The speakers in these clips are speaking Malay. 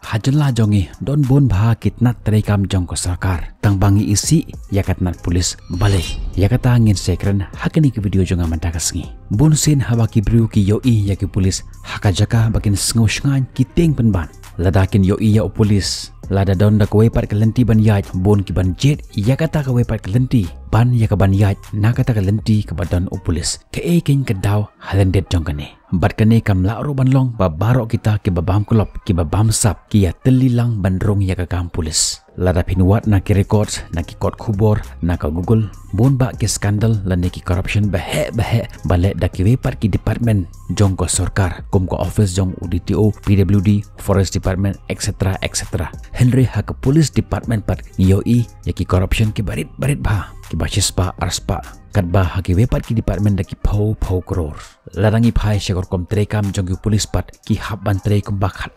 Hajanlah jongi don bon bha kitnat terekam jong ko sarkar tang bangi isi ya katnat pulis balik ya kata angin sekren hakani ke video jonga mantakas ngi bon sin hawa ki bru ki yoi ya ki pulis hakajaka bakin sngo shngan ki teng penban ladakin yoi ya pulis lada don da kowe pat kelenti ban yaj bon ki ban jet ya kata kowe pat kelenti ban ya ka ban yaj na kata kelenti ke badan pulis ke king ke daw halendet jongkane bat kane kam la ro ban long ba barok kita ke babam klop ki babam sap ki ya telilang bandrong ya ka kam pulis lada pinuat na ki record na ki kot khubor na ka google bon ba ke skandal la ne ki corruption bahe bale da ki wepat ki department jong ko sarkar kum ko office jong UDTO PWD forest department etc Henry ha ka police department pat yoi ya ki corruption ki barit bha ki basispa arspa kadba haki wepat ki department da ki phau kror larangi phai shekor kom trekam jong ki police pat ki habban tre kum ba khat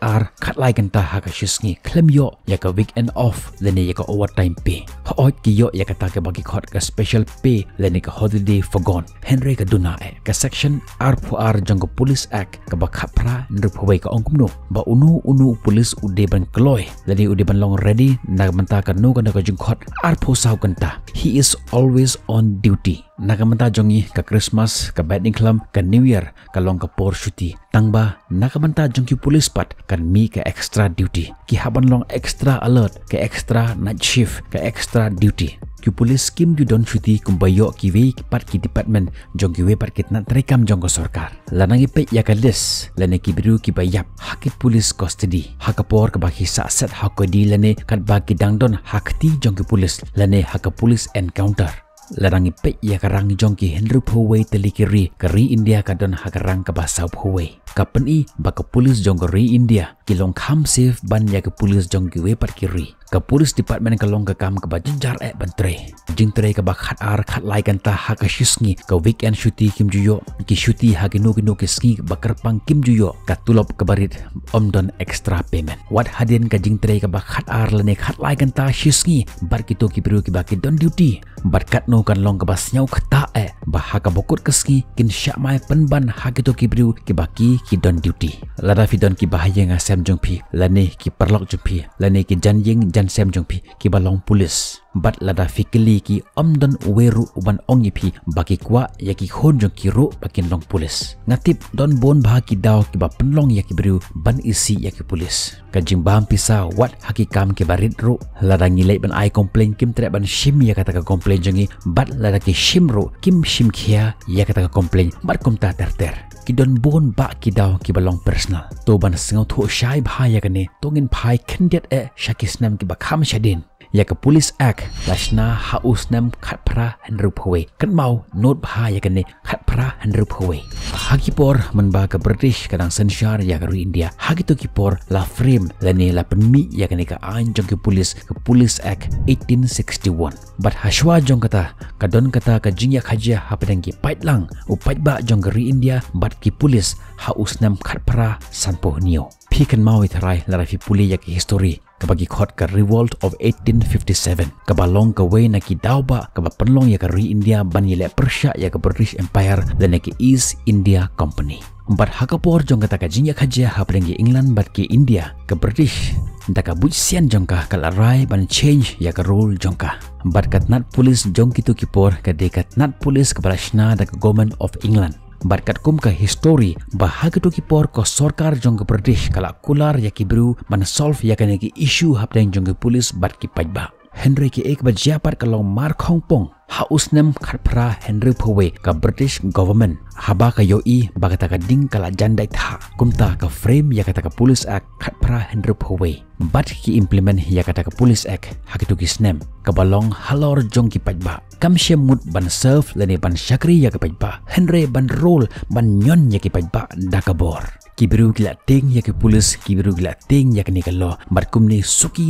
lai kan ta ha ka shisngi klem yo ya ka weekend off lene ya ka overtime pay ho ki yo ya ka ta ke bagi khot ka special pay lene ka holiday forgone Henry ka duna ka section R4R jong ko police act ka ba khapra nru phoi ka ongkum no ba unu police ude ban kloy lene ude ban long ready na manta ka no ka jong khot R4 sau kan ta he is always on duty nakamanta jongi ka Christmas ka batting club ka New Year ka long ka por shuti tangba nakamanta jongki police pat kan mi ka extra duty ki haban long extra alert ka extra night shift ka extra duty ki police kim ju don shuti kumbayo ki we pat ki department jongki we pat kitna terekam jong ko sarkar lanangi pe ya ka list lane ki biru ki bayap hakit police custody hakapor ka baki sa set hakodi lane kat baki dangdon hakti jongki police lane haka police encounter larangi pe ya karang jongki Henry Phoway telikiri keri India kadon hakarang ka basau Phoway kapeni baka pulis jong keri India kilong kham safe ban ya ke pulis jong ki wepat kiri ka pulis department kalong ka kam ka bajenjar bantre jing tre ka bakhat lai kan ta ha ka shisngi ka weekend shuti kim juyo ki shuti ha ki no ki ski bakar pang kim juyo ka tulop ka barit omdon extra payment wat hadin ka jing tre ka bakhat lane khat lai kan ta shisngi bar ki to ki biru ki baki don duty barkat no kan long ka bas nyau khata bah ka bokut ka ski kin syak mai penban ha ki to ki biru ki baki ki don duty lada fi don ki bahaya nga sem jong pi lane ki perlok jong pi lane ki janjing jan sem jong pi ki balong pulis bat lada fikili ki omdon weru uban ongi pi baki kwa ya ki khon jong ki ru bakin long pulis ngatip don bon bah ki daw ki ba penlong ya ki bru ban isi ya ki pulis kajing bam pisa wat hakikam ki barit ru lada ngilai ban ai komplain kim tre ban shim ya kata ka komplain jongi bat lada ki shim ru kim shim khia ya kata ka komplain bat kom ta ter ki don bon ba ki daw ki balong personal to ban sngau thu shai bhaya kane tongin phai khendet shakis nam ki ba kham shadin ya ke police act lashna haus nam khat pra Henry Phoway kan mau not bhaya kane khat pra Henry Phoway hagi por man ba ka British kadang senshar ya ka India hagi to ki por la frame lane la penmi ya kane ka ain jong ke police act 1861 but hashwa jong kata kadon kata ka jingya khaja hapadang ki pait lang upait ba jong ka India but ki police haus nam khat pra sanpo nio phi kan mau itharai la fi puli ya ki history kabagi khot ka revolt of 1857 kabalong ka way na ki dawba ka panlong ya ka India banile Persia ya ka British Empire dan ki East India Company but hakapor jong kata ka jingya khaja haprengi England but ki India ka British ndaka busian jongka kalarai ban change ya ka rule jongka but katnat police jong kitu kipor ka dekatnat police ka Prashna da ka government of England barkat kum ka history bahag to kipor ko sarkar jong British kala kular ya kibru man solve ya kan ki issue hapdang jong police bat ki pajba Henry ki ek ba japat kalong mar khongpong haus nem khatpra Henry Phoway ka British government haba ka yoi bagata ka ding kala jandai tha kumta ka frame ya kata ka police act khatpra Henry Phoway bat ki implement ya kata ka police act hakitu ki snem ka balong halor jong ki pajba kam shemut ban serve lene ban shakri ya ka pajba Henry ban roll ban nyon ya ki pajba dakabor kibiru gila ting ya ke pulis kibiru gila ting ya ke nikalo bat kumni suki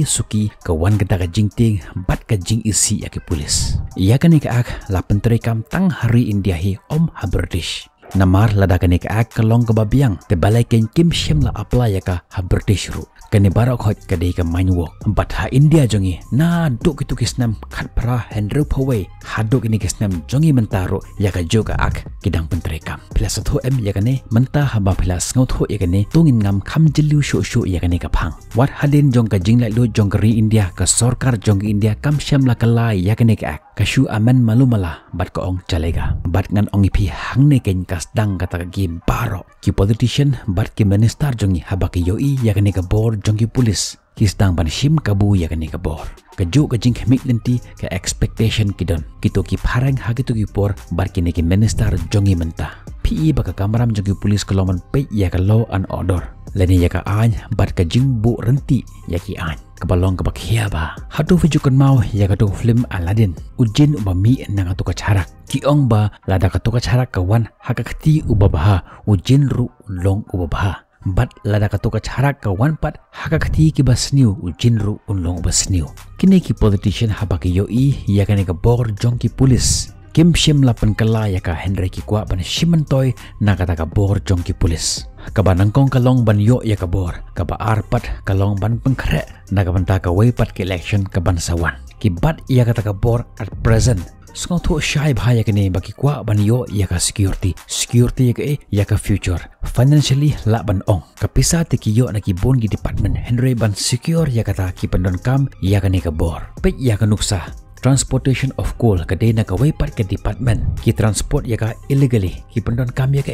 ka wan kata ka jing ting bat ka jing isi ya ke pulis ya ke nika ak la penterekam tang hari India hi om ha British namar lada ka nika ak kalong ka babiang te balai ken kim shem la apply ya ka ha British ru kani barok hoj kadai ka mainwok bat ha India jongi na duk itu kisnam khat pra Henry Phawai haduk ini kisnam jongi mentaro ya ka joka ak kidang pentrekam plus tho em ya kane menta haba plus ngau tho ya kane tungin ngam kham jilu shu ya kane ka phang wat hadin jong ka jinglai lo jong ka ri India ka sarkar jong India kam syam la kalai ya kane ka ak kashu aman malumala bat ko ong chalega bat ngan ong ipi hangne ken kas dang kata gi baro ki politician bat ki minister jongi haba ki yoi ya kane ka bor jongi police ki stang ban shim kabu ya kane ka bor kaju ka jing khmik lenti ka expectation kidon kito ki pharang ha kito ki por bat ki ne ki minister jongi menta pi baka kamaram jongi police koloman pe ya ka law and order leni ya ka an bat ka jing bu renti ya ki an kabalong kabak hiaba hatu fijukan mau ya katu film Aladdin ujin umami nang atu kacarak kiong ba lada katu kacarak kawan hakakti ubabaha ujin ru long ubabaha bat lada katu kacarak kawan pat hakakti kibasniu ujin ru unlong ubasniu kini ki politician habaki yoi ya kane ka bor jongki pulis kim shim lapan kala ya ka Henry ki kwa ban shimentoy na kata ka bor jongki pulis kaba nangkong kalong ban yo ya kabor kaba arpat kalong ban pengkre na kabanta ka way pat ki election kaban sawan ki bat ya kata kabor at present skong thu shai bhaya kene baki kwa ban yo ya ka security ya ka future financially la ban ong kapisa te ki yo na ki bon gi department Henry ban secure ya kata ki pandon kam ya kane kabor pe ya ka nuksa transportation of coal kadai na ka way pat ka department ki transport ya ka illegally ki pandon kam ya ka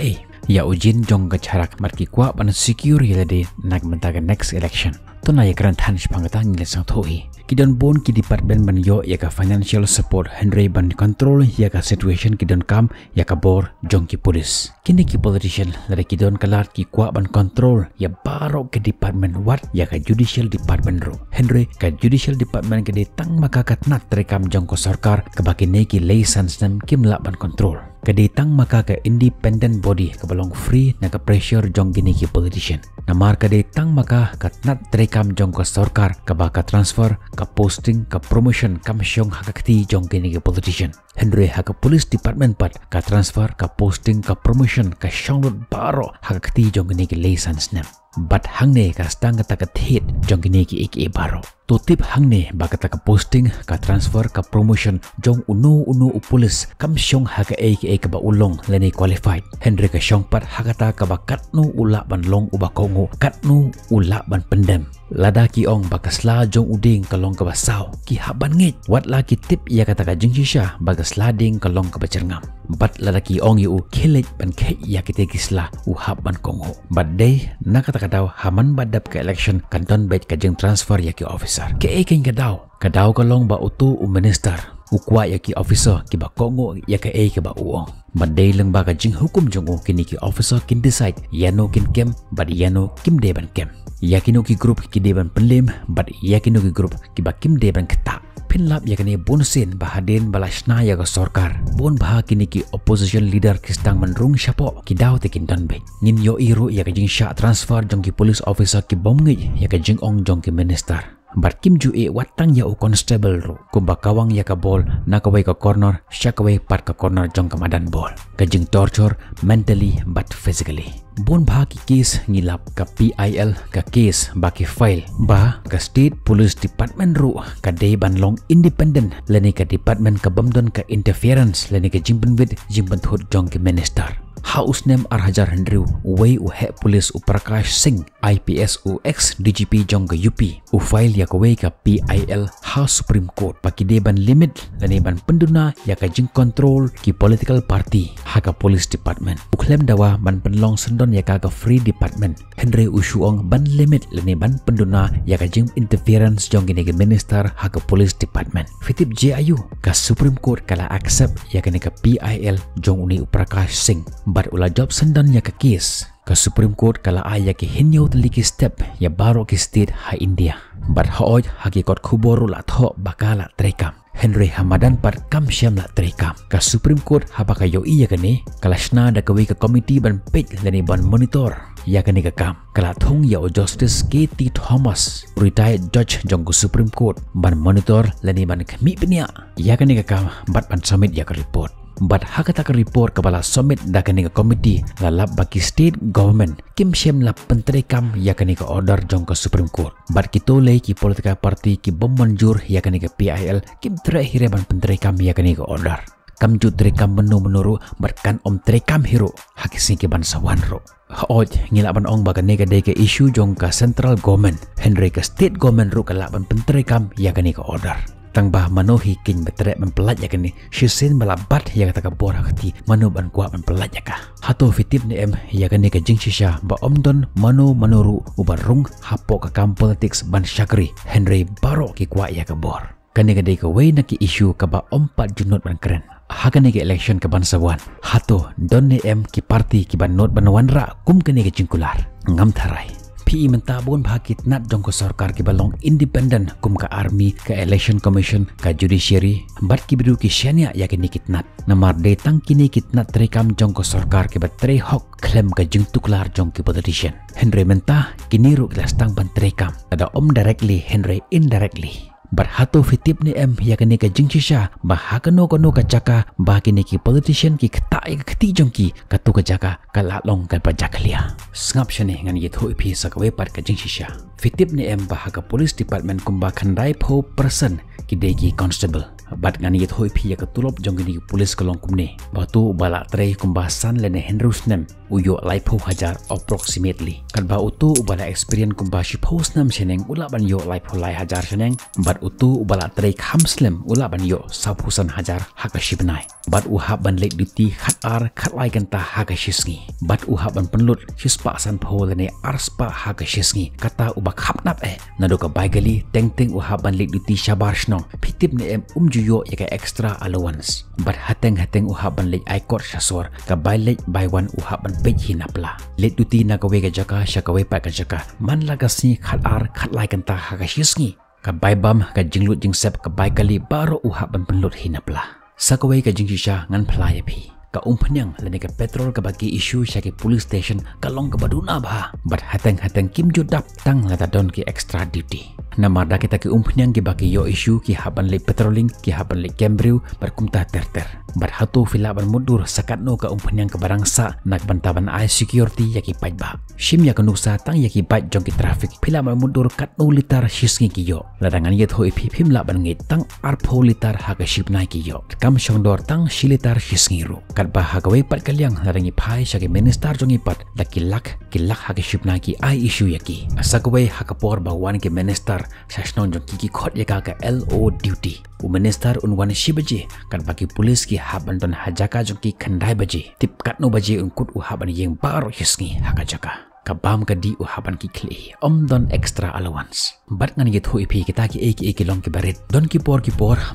ya ujin jong ka charak mat ki kwa ban secure ya de nak mentaga next election to na ya kran than spangata ngile sang thoi ki don bon ki department ban yo ya ka financial support Henry ban control ya ka situation ki don kam ya ka bor jong ki police kini ki politician lare ki don kalat ki kwa ban control ya baro ke department wat ya ka judicial department ro Henry ka judicial department ke de tang maka katnat rekam jong ko sarkar ka baki ne ki license nam kim la ban control kaditang maka ka independent body kabalong free na ka pressure jong gini ki politician namar kaditang maka katnat trekam jong ka sarkar ka baka transfer ka posting ka promotion kam syong hakakti jong gini ki politician Henry haka police department pat ka transfer ka posting ka promotion ka syong lut baro hakakti jong gini ki license nam bat hangne ka stang ka takathet jong gini ki ek baro to tip hangne baka ka posting ka transfer ka promotion jong uno police kam syong haka ek ba ulong leni qualified Henry ka syong pat hakata ka bakat no ula ban long uba kongo kat no ula ban pendem lada ki ong bakasla jong uding kalong ka basaw ki haban ngit wat la ki tip ya kata ka jing shisha bagasla ding kalong ka bacerngam bat lada ki ong yu khilet ban khe ya kite kisla u haban kongo bat day nakata ka daw haman badap ka election kanton bet ka jing transfer ya ki officer ke eking ka daw kalong ba utu minister ukwa ya ki officer ki ba kongo ya ka ba uong badai lang ba ka jing hukum jongo kini ki officer kin decide yano kin kem bad yano kim deban kem yakino ki group ki deban penlim bad yakino ki group ki ba kim deban keta pinlap yakani bonsin bahadin balashna ya ka sarkar bon bah kini ki opposition leader kistang menrung syapo ki daw tekin donbe ngin yo iru ya ka jing sha transfer jong ki police officer ki bom ngi ya ka jing ong jong ki minister bat kim ju watang ya u constable ro kumba kawang ya ka bol na ka way ka corner syakaway pat ka corner jong ka madan bol ka jing torture mentally but physically bon bha ki case ngilap ka PIL ka case ba ki file ba ka state police department ro ka day ban long independent leni ka department ka bamdon ka interference leni ka jimpen wit jimpen thot jong ki minister House name Arhajar Hendrew way u he police u Prakash Singh IPS u ex DGP jong ka UP u file ya ka way ka PIL House Supreme Court pakide ban limit lani ban penduna ya ka jing control ki political party ha ka police department u claim dawa ban penlong sendon ya ka free department Henry u shuong ban limit lani ban penduna ya ka jing interference jong ki minister ha ka police department fitip JIU ka Supreme Court kala accept ya ka PIL jong uni u Prakash Singh bat ula job sendan ya ke case ka Supreme Court kala aya ki hinyo teliki step ya baro ki state ha India bat hooj hakikot kuboru la tho bakala trekam Henry Hamadan pat kam syam la trekam ka Supreme Court habaka yo iya kene kalashna da kawi ka committee ban page lani ban monitor ya kene ka kam kala thong ya o Justice KT Thomas retired judge jong ku Supreme Court ban monitor lani ban khmi pnya ya kene ka kam bat ban submit ya ka report But hakata ka report kabala summit da kani ka committee lalap bagi state government kim shem la penterekam ya kani ka order jong ka Supreme Court. But kito lay ki politika parti ki bemanjur ya kani ka PIL kim terakhir ban penterekam ya kani ka order. Kam jut terekam menuru berkan om terekam hero hakisi ki bansawan ro. Haoj ngilaban ong baga nega deke isu jong ka central government Henry ka state government ro kalaban penterekam ya kani ka order. Tang bah manohi kin betrek mempelat ya kani shisin balabat ya kata ka bor hakti manu ban kuat mempelat ya ka. Hato fitip ni ya kani ka jing shisha ba omdon manu manuru ubarung hapo ka kam politics ban syakri Henry baro ki kuat ya ka bor. Kani ka deke way na ki isu ka ba ompat junot ban keren. Hakani ke election ke bansawan hato don ni ki parti ki ban not banawan ra kum kani ke jingkular ngam tharai PI mentabun bahakit nat jong ko sarkar ki balong independent kum ka army ka election commission ka judiciary bat ki bidu ki shania ya kini kitnat namar de tang kini kitnat terekam jong ko sarkar ki batre hok claim ka jingtuklar jong ki politician Henry mentah kini ru kelas tang ban terekam ada om directly Henry indirectly. Berhatu fitip ni ya kini ka jingshisha bahakano kono ka jaka bahakini ki politician ki ketai ka keti jongki katu ka jaka kalalong ka pajaklia ngap shane ngan ye tho ipi sakawe par ka jingshisha fitip ni bahaka police department kumba khandai pho person ki degi constable bat ngan ye tho ipi ya katulop jongki police kolong kumne batu bala trei kumba san lene henrus nem uyo lai pho hajar approximately kan ba utu bala experience kumba shi post nam sheneng ula ban yo lai pho lai hajar sheneng bat utu ubala trek hamslem ula ban yo sapusan hajar hakashibnai bat uhab ban lek duty khatar khatlai kanta hakashisngi bat uhab ban penlut shispa san pholene arspa hakashisngi kata ubak khapnap nado ka baigali teng uhab ban lek duty shabar shnong pitip ne umjuyo ya ka extra allowance bat hateng uhab ban lek aikor shasor ka bailek by one uhab ban pej hinapla lek duty na ka wega jaka shakawe pa ka jaka man lagasni khatar khatlai kanta hakashisngi ka baibam ka jinglut jingsep ka baikali baro uhab ban penlut hinapla sakawai ka jingshisha ngan playa pi ka umpanyang lene ka petrol ka bagi isu syaki police station kalong ka baduna bah bat hateng kim judap tang lata don ki extra duty namarda kita ki umpanyang ki bagi yo isu ki haban le patrolling ki haban le kembriu berkumta terter bat hatu filaban mudur sakat no ka umpanyang ka barangsa nak bantaban ai security yaki pajba shim ya kanusa tang yaki baj jong ki traffic filaban mudur kat no litar shisngi ki yo ladangan yet hoi pi phim laban ngi tang arpho litar haga ship nai ki yo kam shongdor tang shilitar shisngi ru kat bah haga we pat kalyang ladangi phai shaki minister jongi pat lakilak haga ship nai ki ai issue yaki asakwe haga por bawan ki minister sashnon jong ki khot yaka ka LO duty u minister unwan shibaje kan bagi polis ki haban don hajaka jong ki khandai baje tip katno baje ungkut u haban yeng baro hisngi haka jaka kabam ka di u haban ki kli om don extra allowance bat ngan yet hui pi kita ki eki long ki barit don ki por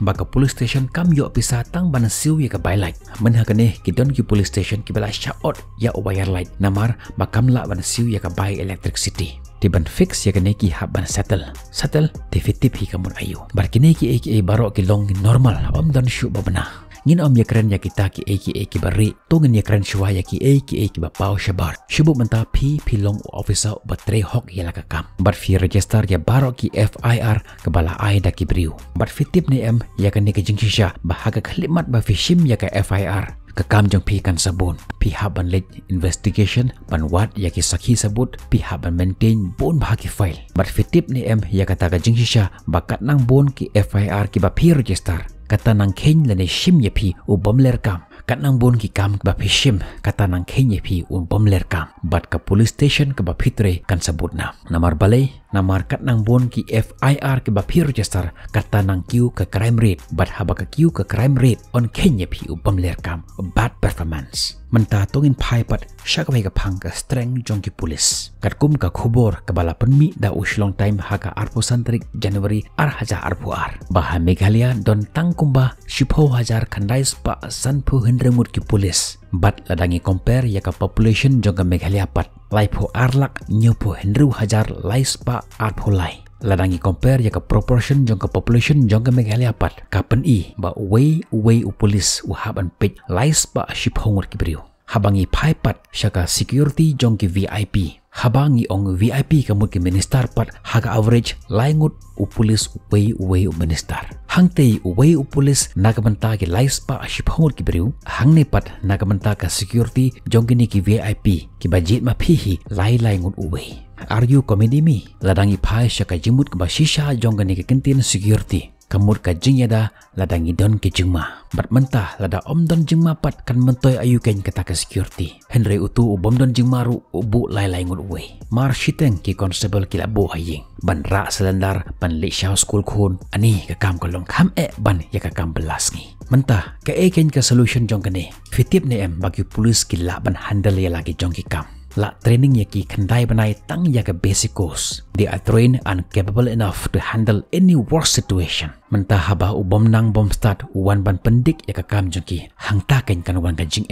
baka police station kam yo pisa tang ban siu ye ka bailai menha kane ki don ki police station ki bala shaot ya o bayar light namar bakam la ban siu ye ka bai electricity tiban fix ya kane ki haban settle definitif hi kamun ayu bar kine ki eki baro ki long normal om don shu babna ngin om yakren ya kita ki eki bari tungin yakren shwa ya ki eki ba pau shabar shubu menta pi long officer batre hok ya la kam bar fi register ya baro ki FIR ke bala ai da ki briu bar fitip ni ya kan ni ke jingshisha bahaga khlimat ba fi shim ya ka FIR ke kam jong pi kan sabun pi haban led investigation ban wat ya ki sakhi sabut pi haban maintain bon bahagi file bar fitip ni ya kata ka jingshisha bakat nang bon ki FIR ki ba pi register kata nang khen lene shim ye pi u bomler kam kat nang bon ki kam ba pi shim kata nang khen ye pi u bomler kam bat ka police station ka ba fitre kan sabut namar balai namar kat nang bon ki FIR ki ba pi register kata nang kiu ke crime rate bat haba ka kiu ke crime rate on khen ye pi u bomler kam bad performance menta tongin pai pat shakawai ka phang ka strength jong ki police kat kum ka khubor ka bala penmi da uslong time haka arpo santrik January haja arpo bah Meghalaya don tang kumba shipho hajar khandai spa sanpu hendremut ki police bat ladangi compare ya ka population jong ka Meghalaya pat laipo arlak nyopo hendru hajar laispa arpo lai ladangi compare ya ka proportion jong ka population jong ka Meghalaya pat kapen ba way u police u haban pej laispa shiphongur ki brio habangi paipat syaka security jong ki VIP. Habangi ong VIP kamut ki minister pat haga average laingut u pulis uwei minister. Hangtei uwei u pulis nagamenta ki lives pa ashiphamut ki briu hangne pat nagamenta ka security jong ki VIP ki budget ma phihi laingut uwei. Are you comedy me? Ladangi pai syaka jimut ka shisha jong ki kentin security. Kamut ka jingyada ladangi don ke jingma. Bat mentah lada om don jingma pat kan mentoy ayu ken kata ke security. Henry utu ubom don jingma ru ubu lai ngut uwe. Mar shiteng ki constable kila bo haying. Ban ra selendar ban le shaw school khun ani ka kam kolong kham ban ya ka kam belas ngi. Mentah ka ken ka solution jong kene. Fitip ne em bagi polis kila ban handle ya lagi jong ki kam. La training yaki kandai banai tang yaka basic course. They are trained and capable enough to handle any worst situation. Mentah haba ubom nang bom start uwan ban pendik yaka kam jengki hangta ken kan wan kajing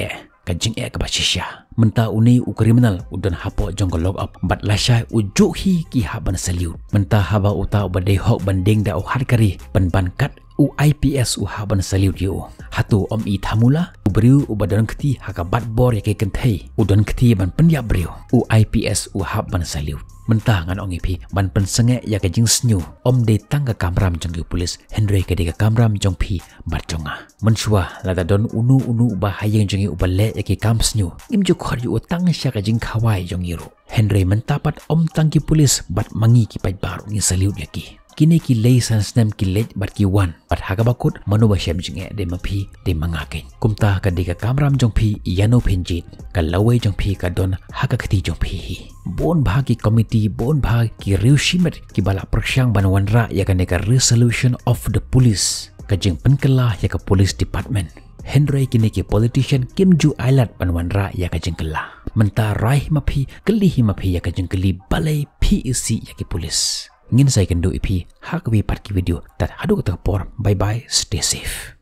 ka basisya. Mentah uni u kriminal udan hapo jong ko lock up bat lasai ujuk hi ki haban salute. Mentah haba uta ubade hok banding da u harkari ban kat u IPS u haban salute yo. Hatu om i thamula u briu u badan kti haka bat bor ya ke kenthei udan kti ban pendia briu u IPS u haban salute. Mentah ngan ong ipi ban pensenge ya ke jing snyu om de tangga kamram jong polis Henry ke de kamram jong pi bat jonga. Menshua lada don unu bahayang jong u balle ya ke kam snyu im ju khor yu tang sya ka jing khawai jong yiru. Henry mentapat om tangki polis bat mangi ki pai baru ni salute ya ki. Kini ki lay sansnem ki lej bat ki wan bat haga bakut manu ba shem jinge de mapi de mangaken kumta ka de ka kamram jong pi yano penjit ka lawe jong pi ka don haga khati jong pi hi bon bha ki committee bon bha ki riushimet ki bala praksyang banwanra ya ka ne ka resolution of the police ka jing penkela ya ka police department. Henry kini ki politician Kim Ju Ailat banwanra ya ka jing kela menta rai mapi keli hi mapi ya ka jing keli balai PEC ya ki police. Ngin saya kendo ipi hak wi part ki video dat hadu kata por bye bye stay safe.